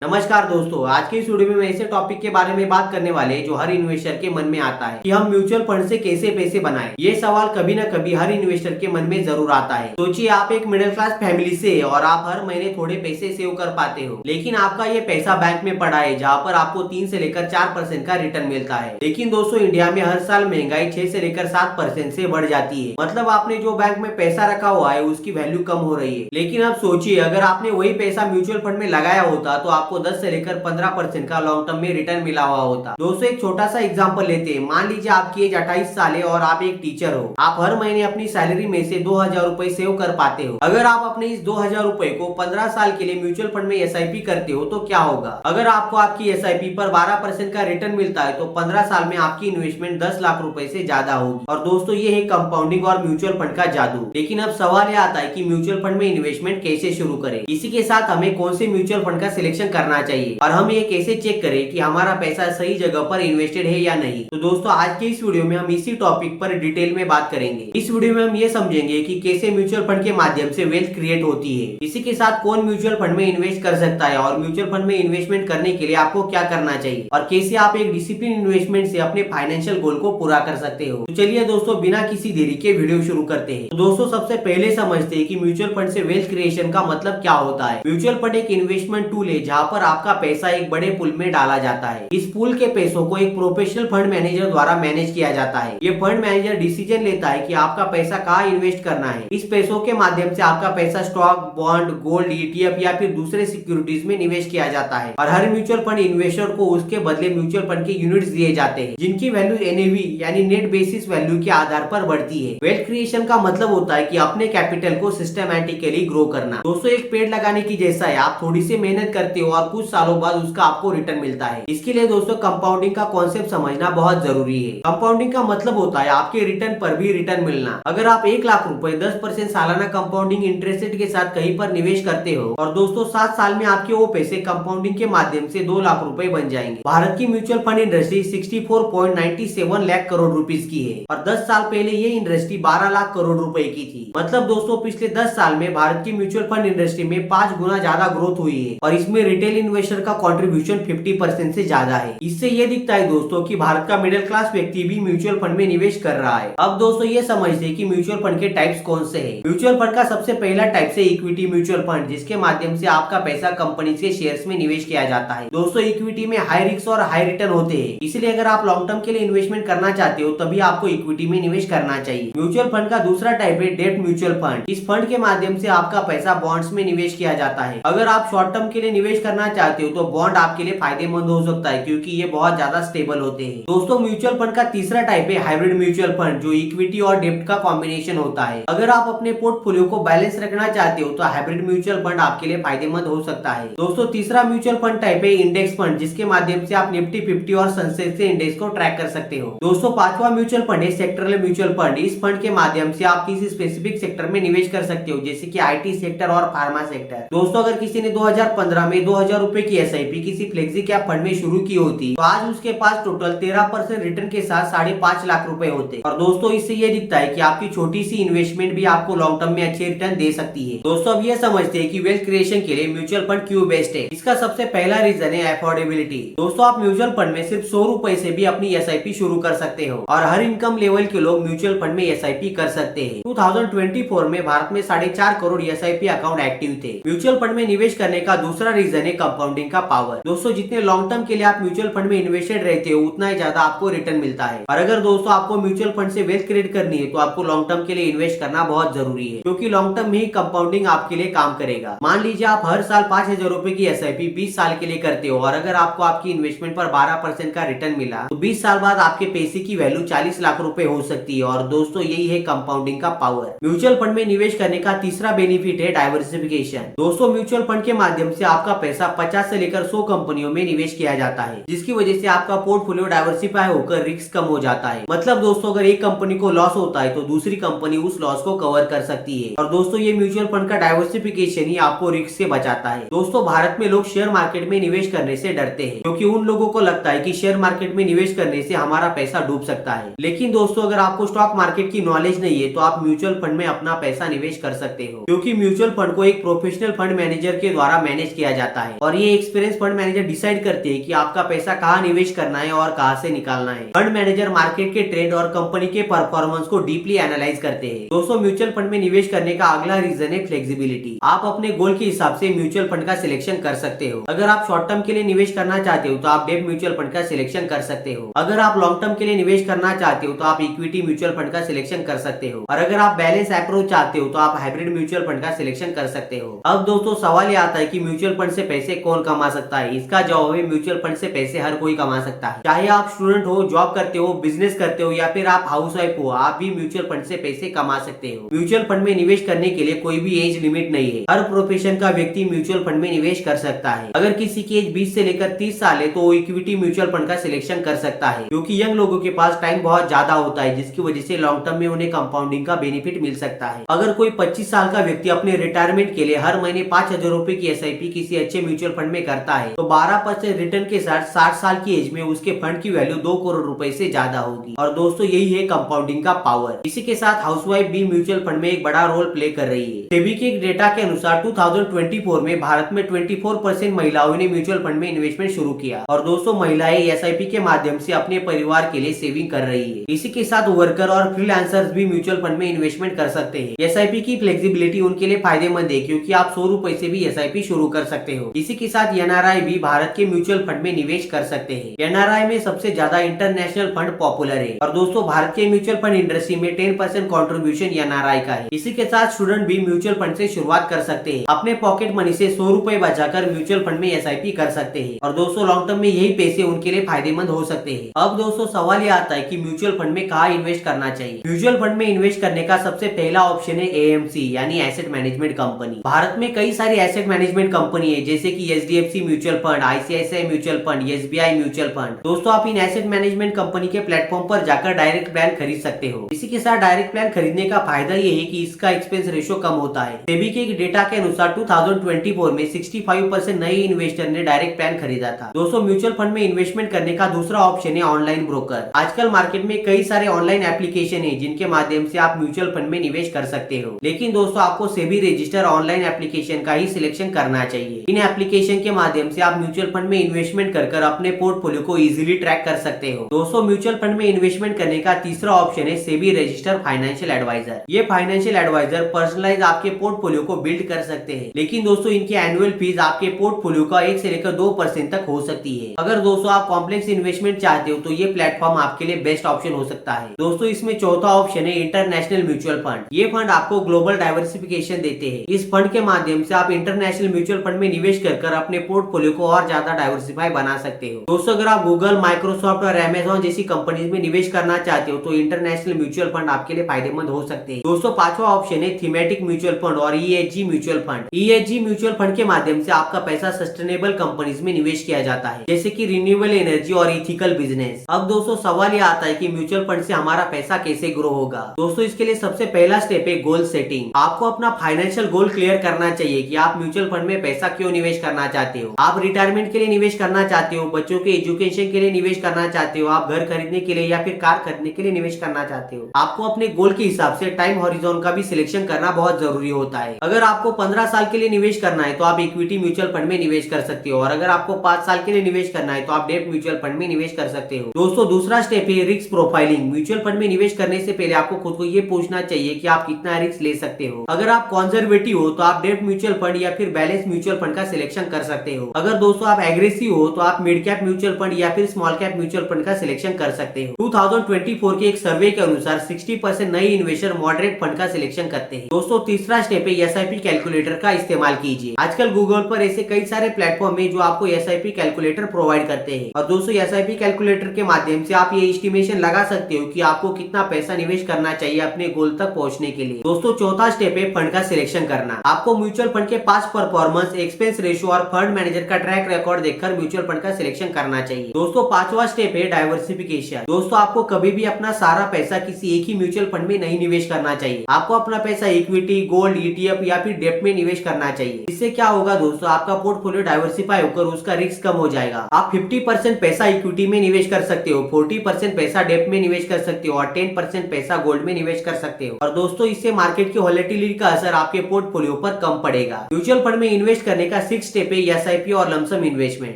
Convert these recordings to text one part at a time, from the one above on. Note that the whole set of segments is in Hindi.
नमस्कार दोस्तों, आज की इस वीडियो में ऐसे टॉपिक के बारे में बात करने वाले हैं जो हर इन्वेस्टर के मन में आता है कि हम म्यूचुअल फंड से कैसे पैसे बनाएं। ये सवाल कभी न कभी हर इन्वेस्टर के मन में जरूर आता है। सोचिए आप एक मिडिल क्लास फैमिली से हैं और आप हर महीने थोड़े पैसे सेव कर पाते हो, लेकिन आपका ये पैसा बैंक में पड़ा है जहाँ पर आपको 3 से लेकर 4% का रिटर्न मिलता है। लेकिन दोस्तों इंडिया में हर साल महंगाई 6 से लेकर 7% से बढ़ जाती है। मतलब आपने जो बैंक में पैसा रखा हुआ है उसकी वैल्यू कम हो रही है। लेकिन अब सोचिए अगर आपने वही पैसा म्यूचुअल फंड में लगाया होता तो आपको 10 से लेकर 15% का लॉन्ग टर्म में रिटर्न मिला हुआ होता। दोस्तों एक छोटा सा एग्जांपल लेते हैं। मान लीजिए आपकी एज 28 साल है और आप एक टीचर हो। आप हर महीने अपनी सैलरी में से 2000 रुपए सेव कर पाते हो। अगर आप अपने इस 2000 रुपए को 15 साल के लिए म्यूचुअल फंड में SIP करते हो तो क्या होगा? अगर आपको आपकी SIP पर 12% का रिटर्न मिलता है तो 15 साल में आपकी इन्वेस्टमेंट 10 लाख रुपए से ज्यादा होगी। और दोस्तों ये है कंपाउंडिंग और म्यूचुअल फंड का जादू। लेकिन अब सवाल यह आता है कि म्यूचुअल फंड में इन्वेस्टमेंट कैसे शुरू करें, इसी के साथ हमें कौन से म्यूचुअल फंड का सिलेक्शन करना चाहिए और हम ये कैसे चेक करें कि हमारा पैसा सही जगह पर इन्वेस्टेड है या नहीं। तो दोस्तों आज के इस वीडियो में हम इसी टॉपिक पर डिटेल में बात करेंगे। इस वीडियो में हम ये समझेंगे कि कैसे म्यूचुअल फंड के माध्यम से वेल्थ क्रिएट होती है, इसी के साथ कौन म्यूचुअल फंड में इन्वेस्ट कर सकता है और म्यूचुअल फंड में इन्वेस्टमेंट करने के लिए आपको क्या करना चाहिए और कैसे आप एक डिसिप्लिन इन्वेस्टमेंट से अपने फाइनेंशियल गोल को पूरा कर सकते हो। तो चलिए दोस्तों बिना किसी देरी के वीडियो शुरू करते हैं। तो दोस्तों सबसे पहले समझते हैं कि म्यूचुअल फंड से वेल्थ क्रिएशन का मतलब क्या होता है। म्यूचुअल फंड एक इन्वेस्टमेंट टूल है जहाँ पर आपका पैसा एक बड़े पूल में डाला जाता है। इस पूल के पैसों को एक प्रोफेशनल फंड मैनेजर द्वारा मैनेज किया जाता है। ये फंड मैनेजर डिसीजन लेता है कि आपका पैसा कहाँ इन्वेस्ट करना है। इस पैसों के माध्यम से आपका पैसा स्टॉक, बॉन्ड, गोल्ड, ETF या फिर दूसरे सिक्योरिटीज में निवेश किया जाता है और हर म्यूचुअल फंड इन्वेस्टर को उसके बदले म्यूचुअल फंड के यूनिट्स दिए जाते हैं जिनकी वैल्यू NAV यानी नेट बेसिस वैल्यू के आधार पर बढ़ती है। वेल्थ क्रिएशन का मतलब होता है कि अपने कैपिटल को सिस्टमैटिकली ग्रो करना। दोस्तों एक पेड़ लगाने की जैसा है, आप थोड़ी सी मेहनत करते हो और कुछ सालों बाद उसका आपको रिटर्न मिलता है। इसके लिए दोस्तों कंपाउंडिंग का कॉन्सेप्ट समझना बहुत जरूरी है। कंपाउंडिंग का मतलब होता है आपके रिटर्न पर भी रिटर्न मिलना। अगर आप 1 लाख रुपए 10% सालाना कंपाउंडिंग इंटरेस्ट रेट के साथ कहीं पर निवेश करते हो और दोस्तों 7 साल में आपके वो पैसे कंपाउंडिंग के माध्यम से 2 लाख रुपए बन जाएंगे। भारत की mutual fund industry 64.97 lakh crore rupees की है और 10 साल पहले ये इंडस्ट्री 12 लाख करोड़ रुपए की थी। मतलब दोस्तों पिछले 10 साल में भारत की म्यूचुअल फंड इंडस्ट्री में 5 गुना ज्यादा ग्रोथ हुई है और इसमें रिटेल इन्वेस्टर का कॉन्ट्रीब्यूशन 50% से ज्यादा है। इससे ये दिखता है दोस्तों कि भारत का मिडिल क्लास व्यक्ति भी म्यूचुअल फंड में निवेश कर रहा है। अब दोस्तों ये समझते हैं कि म्यूचुअल फंड के टाइप्स कौन से हैं। म्यूचुअल फंड का सबसे पहला टाइप है इक्विटी म्यूचुअल फंड, जिसके माध्यम से आपका पैसा कंपनी के शेयर्स में निवेश किया जाता है। दोस्तों इक्विटी में हाई रिस्क और हाई रिटर्न होते हैं, इसलिए अगर आप लॉन्ग टर्म के लिए इन्वेस्टमेंट करना चाहते हो तभी आपको इक्विटी में निवेश करना चाहिए। म्यूचुअल फंड का दूसरा टाइप है डेब्ट म्यूचुअल फंड। इस फंड के माध्यम से आपका पैसा बॉन्ड्स में निवेश किया जाता है। अगर आप शॉर्ट टर्म के लिए निवेश करना चाहते हो तो बॉन्ड आपके लिए फायदेमंद हो सकता है क्योंकि ये बहुत ज्यादा स्टेबल होते हैं। दोस्तों म्यूचुअल फंड का तीसरा टाइप है हाइब्रिड म्यूचुअल फंड, जो इक्विटी और डेब्ट का कॉम्बिनेशन होता है। अगर आप अपने पोर्टफोलियो को बैलेंस रखना चाहते हो तो हाइब्रिड म्यूचुअल फंड आपके लिए फायदेमंद हो सकता है। दोस्तों तीसरा म्यूचुअल फंड टाइप है इंडेक्स फंड, जिसके माध्यम से आप निफ्टी 50 और सेंसेक्स इंडेक्स को ट्रैक कर सकते हो। दोस्तों पांचवा म्यूचुअल फंड है सेक्टरल म्यूचुअल फंड। इस फंड के माध्यम से आप किसी स्पेसिफिक सेक्टर में निवेश कर सकते हो जैसे कि IT सेक्टर और फार्मा सेक्टर। दोस्तों अगर किसी ने 2015 में 2000 रुपए की SIP किसी फ्लेक्सी कैप फंड में शुरू की होती तो आज उसके पास टोटल 13% रिटर्न के साथ 5.5 लाख रुपए होते। और दोस्तों इससे ये दिखता है कि आपकी छोटी सी इन्वेस्टमेंट भी आपको लॉन्ग टर्म में अच्छे रिटर्न दे सकती है। दोस्तों अब ये समझते हैं कि वेल्थ क्रिएशन के लिए म्यूचुअल फंड क्यों बेस्ट है। इसका सबसे पहला रीजन है अफोर्डेबिलिटी। दोस्तों आप म्यूचुअल फंड में सिर्फ 100 रुपए से भी अपनी SIP शुरू कर सकते हो और हर इनकम लेवल के लोग म्यूचुअल फंड में SIP कर सकते हैं। 2024 में भारत में 4.5 करोड़ SIP अकाउंट एक्टिव थे। म्यूचुअल फंड में निवेश करने का दूसरा रीजन है कंपाउंडिंग का पावर। दोस्तों जितने लॉन्ग टर्म के लिए आप म्यूचुअल फंड में इन्वेस्टेड रहते हो उतना ही ज्यादा आपको रिटर्न मिलता है। और अगर दोस्तों आपको म्यूचुअल फंड से वेल्थ क्रिएट करनी है तो आपको लॉन्ग टर्म के लिए इन्वेस्ट करना बहुत जरूरी है, क्योंकि लॉन्ग टर्म में ही कंपाउंडिंग आपके लिए काम करेगा। मान लीजिए आप हर साल 5000 रुपए की SIP 20 साल के लिए करते हो और अगर आपको आपकी इन्वेस्टमेंट पर 12% का रिटर्न मिला तो 20 साल बाद आपके पैसे की वैल्यू 40 लाख रुपए हो सकती है। और दोस्तों यही है कंपाउंडिंग का पावर। म्यूचुअल फंड में निवेश करने का तीसरा बेनिफिट है डाइवर्सिफिकेशन। दोस्तों म्यूचुअल फंड के माध्यम से आपका पैसा 50 से लेकर 100 कंपनियों में निवेश किया जाता है, जिसकी वजह से आपका पोर्टफोलियो डाइवर्सिफाई होकर रिस्क कम हो जाता है। मतलब दोस्तों अगर एक कंपनी को लॉस होता है तो दूसरी कंपनी उस लॉस को कवर कर सकती है। और दोस्तों ये म्यूचुअल फंड का डाइवर्सिफिकेशन ही आपको रिस्क से बचाता है। दोस्तों भारत में लोग शेयर मार्केट में निवेश करने से डरते हैं क्योंकि उन लोगों को लगता है कि शेयर मार्केट में निवेश करने से हमारा पैसा डूब सकता है। लेकिन दोस्तों अगर आपको स्टॉक मार्केट की नॉलेज नहीं है तो आप म्यूचुअल फंड में अपना पैसा निवेश कर सकते हो, क्योंकि म्यूचुअल फंड को एक प्रोफेशनल फंड मैनेजर के द्वारा मैनेज किया जाता है। है और ये एक्सपीरियंस फंड मैनेजर डिसाइड करते हैं कि आपका पैसा कहाँ निवेश करना है और कहाँ से निकालना है। फंड मैनेजर मार्केट के ट्रेंड और कंपनी के परफॉर्मेंस को डीपली एनालाइज करते हैं। दोस्तों, म्यूचुअल फंड में निवेश करने का अगला रीजन है फ्लेक्सिबिलिटी। आप अपने गोल के हिसाब से म्यूचुअल फंड का सिलेक्शन कर सकते हो। अगर आप शॉर्ट टर्म के लिए निवेश करना चाहते हो तो आप डेब्ट म्यूचुअल फंड का सिलेक्शन कर सकते हो। अगर आप लॉन्ग टर्म के लिए निवेश करना चाहते हो तो आप इक्विटी म्यूचुअल फंड का सिलेक्शन कर सकते हो और अगर आप बैलेंस अप्रोच चाहते हो तो आप हाइब्रिड म्यूचुअल फंड का सिलेक्शन कर सकते हो। अब दोस्तों, सवाल ये आता है कि म्यूचुअल फंड से पैसे कौन कमा सकता है। इसका जवाब है म्यूचुअल फंड से पैसे हर कोई कमा सकता है। चाहे आप स्टूडेंट हो, जॉब करते हो, बिजनेस करते हो या फिर आप हाउस वाइफ हो, आप भी म्यूचुअल फंड से पैसे कमा सकते हो। म्यूचुअल फंड में निवेश करने के लिए कोई भी एज लिमिट नहीं है। हर प्रोफेशन का व्यक्ति म्यूचुअल फंड में निवेश कर सकता है। अगर किसी की एज 20 से लेकर 30 साल है तो वो इक्विटी म्यूचुअल फंड का सिलेक्शन कर सकता है, क्योंकि यंग लोगों के पास टाइम बहुत ज्यादा होता है, जिसकी वजह से लॉन्ग टर्म में उन्हें कंपाउंडिंग का बेनिफिट मिल सकता है। अगर कोई 25 साल का व्यक्ति अपने रिटायरमेंट के लिए हर महीने 5,000 रुपए की SIP किसी अच्छे म्यूचुअल फंड में करता है तो 12% रिटर्न के साथ 60 साल की एज में उसके फंड की वैल्यू 2 करोड़ रुपए से ज्यादा होगी। और दोस्तों, यही है कंपाउंडिंग का पावर। इसी के साथ हाउसवाइफ भी म्यूचुअल फंड में एक बड़ा रोल प्ले कर रही है। सेबी के एक डेटा के अनुसार 2024 में भारत में 24% महिलाओं ने म्यूचुअल फंड में इन्वेस्टमेंट शुरू किया और दोस्तों, महिलाएं SIP के माध्यम से अपने परिवार के लिए सेविंग कर रही है। इसी के साथ वर्कर और फ्रीलांसर्स भी म्यूचुअल फंड में इन्वेस्टमेंट कर सकते हैं। SIP की फ्लेक्सिबिलिटी उनके लिए फायदेमंद है, क्योंकि आप 100 रुपए से भी SIP शुरू कर सकते हो। इसी के साथ NRI भी भारत के म्यूचुअल फंड में निवेश कर सकते हैं। NRI में सबसे ज्यादा इंटरनेशनल फंड पॉपुलर है और दोस्तों, भारत के म्यूचुअल फंड इंडस्ट्री में 10% कॉन्ट्रीब्यूशन NRI का है। इसी के साथ स्टूडेंट भी म्यूचुअल फंड से शुरुआत कर सकते हैं। अपने पॉकेट मनी से 100 रुपए बचाकर म्यूचुअल फंड में SIP कर सकते हैं और दोस्तों, लॉन्ग टर्म में यही पैसे उनके लिए फायदेमंद हो सकते हैं। अब दोस्तों, सवाल ये आता है कि म्यूचुअल फंड में कहाँ इन्वेस्ट करना चाहिए। म्यूचुअल फंड में इन्वेस्ट करने का सबसे पहला ऑप्शन है AMC यानी एसेट मैनेजमेंट कंपनी। भारत में कई सारी एसेट मैनेजमेंट कंपनी है, जैसे कि HDFC mutual fund, ICICI mutual fund, SBI mutual fund. दोस्तों, आप इन एसेट मैनेजमेंट कंपनी के प्लेटफॉर्म पर जाकर डायरेक्ट प्लान खरीद सकते हो। इसी के साथ डायरेक्ट प्लान खरीदने का फायदा ये है कि इसका एक्सपेंस रेशियो कम होता है। सेबी के एक डेटा के अनुसार 2024 में 65% नए इन्वेस्टर ने डायरेक्ट प्लान खरीदा था। दोस्तों, म्यूचुअल फंड में इन्वेस्टमेंट करने का दूसरा ऑप्शन है ऑनलाइन ब्रोकर। आजकल मार्केट में कई सारे ऑनलाइन एप्लीकेशन है जिनके माध्यम से आप म्यूचुअल फंड में निवेश कर सकते हो, लेकिन दोस्तों, आपको सेबी रजिस्टर ऑनलाइन एप्लीकेशन का ही सिलेक्शन करना चाहिए। इन एप्लीकेशन के माध्यम से आप म्यूचुअल फंड में इन्वेस्टमेंट कर अपने पोर्टफोलियो को इजीली ट्रैक कर सकते हो। दोस्तों, म्यूचुअल फंड में इन्वेस्टमेंट करने का तीसरा ऑप्शन है सेबी रजिस्टर फाइनेंशियल एडवाइजर। ये फाइनेंशियल एडवाइजर पर्सनलाइज आपके पोर्टफोलियो को बिल्ड कर सकते हैं, लेकिन दोस्तों, इनकी एनुअल फीस आपके पोर्टफोलियो का 1 से लेकर 2% तक हो सकती है। अगर दोस्तों आप कॉम्प्लेक्स इन्वेस्टमेंट चाहते हो तो ये प्लेटफॉर्म आपके लिए बेस्ट ऑप्शन हो सकता है। दोस्तों, इसमें चौथा ऑप्शन है इंटरनेशनल म्यूचुअल फंड। ये फंड आपको ग्लोबल डाइवर्सिफिकेशन देते हैं। इस फंड के माध्यम से आप इंटरनेशनल म्यूचुअल फंड में निवेश कर अपने पोर्टफोलियो को और ज्यादा डाइवर्सिफाई बना सकते हो। दोस्तों, अगर आप गूगल, माइक्रोसॉफ्ट और Amazon जैसी कंपनीज में निवेश करना चाहते हो तो इंटरनेशनल म्यूचुअल फंड आपके लिए फायदेमंद हो सकते हैं। दोस्तों, पांचवा ऑप्शन है थीमेटिक म्यूचुअल फंड और ESG mutual fund. ESG mutual fund के माध्यम से आपका पैसा सस्टेनेबल कंपनीज में निवेश किया जाता है, जैसे कि रिन्यूएबल एनर्जी और इथिकल बिजनेस। अब दोस्तों, सवाल ये आता है कि म्यूचुअल फंड से हमारा पैसा कैसे ग्रो होगा। दोस्तों, इसके लिए सबसे पहला स्टेप है गोल सेटिंग। आपको अपना फाइनेंशियल गोल क्लियर करना चाहिए कि आप म्यूचुअल फंड में पैसा क्यों निवेश करना चाहते हो। आप रिटायरमेंट के लिए निवेश करना चाहते हो, बच्चों के एजुकेशन के लिए निवेश करना चाहते हो, आप घर खरीदने के लिए या फिर कार खरीदने के लिए निवेश करना चाहते हो। आपको अपने गोल के हिसाब से टाइम हॉरिजॉन का भी सिलेक्शन करना बहुत जरूरी होता है। अगर आपको 15 साल के लिए निवेश करना है तो आप इक्विटी म्यूचुअल फंड में निवेश कर सकते हो और अगर आपको 5 साल के लिए निवेश करना है तो आप डेब्ट म्यूचुअल फंड में निवेश कर सकते हो। दोस्तों, दूसरा स्टेप है रिस्क प्रोफाइलिंग। म्यूचुअल फंड में निवेश करने से पहले आपको खुद को ये पूछना चाहिए कि आप कितना रिस्क ले सकते हो। अगर आप कंजर्वेटिव हो तो आप डेब्ट म्यूचुअल फंड या फिर बैलेंस म्यूचुअल फंड का सिलेक्शन कर सकते हो। अगर दोस्तों आप एग्रेसिव हो तो आप मिड कैप म्यूचुअल फंड या फिर स्मॉल कैप म्यूचुअल फंड का सिलेक्शन कर सकते हो। 2024 के एक सर्वे के अनुसार 60% नए इन्वेस्टर मॉडरेट फंड का सिलेक्शन करते हैं। दोस्तों, तीसरा स्टेप है SIP कैलकुलेटर का इस्तेमाल कीजिए। आजकल गूगल पर ऐसे कई सारे प्लेटफॉर्म है जो आपको SIP कैलकुलेटर प्रोवाइड करते हैं और दोस्तों, SIP कैलकुलेटर के माध्यम से आप ये एस्टिमेशन लगा सकते हो कि आपको कितना पैसा निवेश करना चाहिए अपने गोल तक पहुंचने के लिए। दोस्तों, चौथा स्टेप है फंड का सिलेक्शन करना। आपको म्यूचुअल फंड के पास्ट परफॉर्मेंस, एक्सपेंस रेशियो और फंड मैनेजर का ट्रैक रिकॉर्ड देखकर म्यूचुअल फंड का सिलेक्शन करना चाहिए। दोस्तों, पांचवा स्टेप है डाइवर्सिफिकेशन। दोस्तों, आपको कभी भी अपना सारा पैसा किसी एक ही म्यूचुअल फंड में नहीं निवेश करना चाहिए। आपको अपना पैसा इक्विटी, गोल्ड, ETF या फिर डेब्ट में निवेश करना चाहिए। इससे क्या होगा दोस्तों, आपका पोर्टफोलियो डाइवर्सिफाई होकर उसका रिस्क कम हो जाएगा। आप 50% पैसा इक्विटी में निवेश कर सकते हो, 40% पैसा डेब्ट में निवेश कर सकते हो और 10% पैसा गोल्ड में निवेश कर सकते हो। और दोस्तों, इससे मार्केट की वॉलेटिलिटी का असर आपके पोर्टफोलियो पर कम पड़ेगा। म्यूचुअल फंड में इन्वेस्ट करने का 6 नेक्स्ट स्टेप है एसआईपी और लमसम इन्वेस्टमेंट।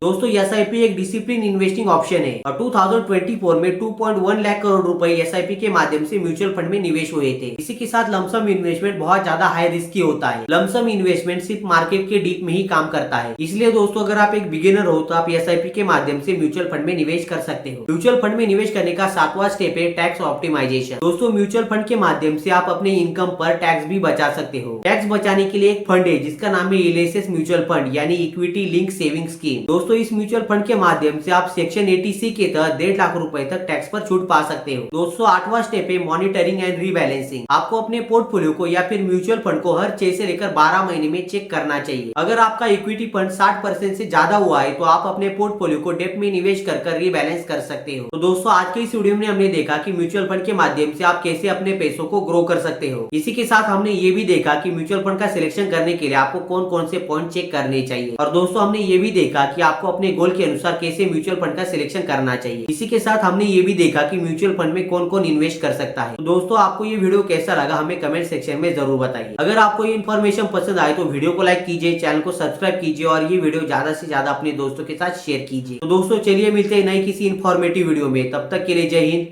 दोस्तों एसआईपी एक डिसिप्लिन इन्वेस्टिंग ऑप्शन है और 2024 में 2.1 लाख करोड़ रुपए एसआईपी के माध्यम से म्यूचुअल फंड में निवेश हुए थे। इसी के साथ लमसम इन्वेस्टमेंट बहुत ज्यादा हाई रिस्की होता है। लमसम इन्वेस्टमेंट सिर्फ मार्केट के डीप में ही काम करता है। इसलिए दोस्तों अगर आप एक बिगिनर हो तो आप एसआईपी के माध्यम से म्यूचुअल फंड में निवेश कर सकते हो। म्यूचुअल फंड में निवेश करने का 7वां स्टेप है टैक्स ऑप्टिमाइजेशन। दोस्तों म्यूचुअल फंड के माध्यम से आप अपने इनकम पर टैक्स भी बचा सकते हो। टैक्स बचाने के लिए एक फंड है जिसका नाम है एलआईसी म्यूचुअल फंड यानी इक्विटी लिंक सेविंग स्कीम। दोस्तों इस म्यूचुअल फंड के माध्यम से आप सेक्शन 80C के तहत 1.5 लाख रुपए तक टैक्स पर छूट पा सकते हो। दोस्तों 8वां स्टेप है मॉनिटरिंग एंड रीबैलेंसिंग। आपको अपने पोर्टफोलियो को या फिर म्यूचुअल फंड को हर 6 से लेकर 12 महीने में चेक करना चाहिए। अगर आपका इक्विटी फंड 60% से ज्यादा हुआ है तो आप अपने पोर्टफोलियो को डेप्थ में निवेश कर रीबैलेंस कर सकते हो। तो दोस्तों आज के इस वीडियो में हमने देखा कि म्यूचुअल फंड के माध्यम से आप कैसे अपने पैसों को ग्रो कर सकते हो। इसी के साथ हमने ये भी देखा कि म्यूचुअल फंड का सिलेक्शन करने के लिए आपको कौन कौन से पॉइंट चेक करने चाहिए। और दोस्तों हमने ये भी देखा कि आपको अपने गोल के अनुसार कैसे म्यूचुअल फंड का सिलेक्शन करना चाहिए। इसी के साथ हमने ये भी देखा कि म्यूचुअल फंड में कौन कौन इन्वेस्ट कर सकता है। तो दोस्तों आपको ये वीडियो कैसा लगा हमें कमेंट सेक्शन में जरूर बताइए। अगर आपको ये इन्फॉर्मेशन पसंद आए तो वीडियो को लाइक कीजिए, चैनल को सब्सक्राइब कीजिए और ये वीडियो ज्यादा से ज्यादा अपने दोस्तों के साथ शेयर कीजिए। तो दोस्तों चलिए मिलते हैं नई किसी इन्फॉर्मेटिव वीडियो में। तब तक के लिए जय हिंद,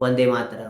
वंदे मातरम।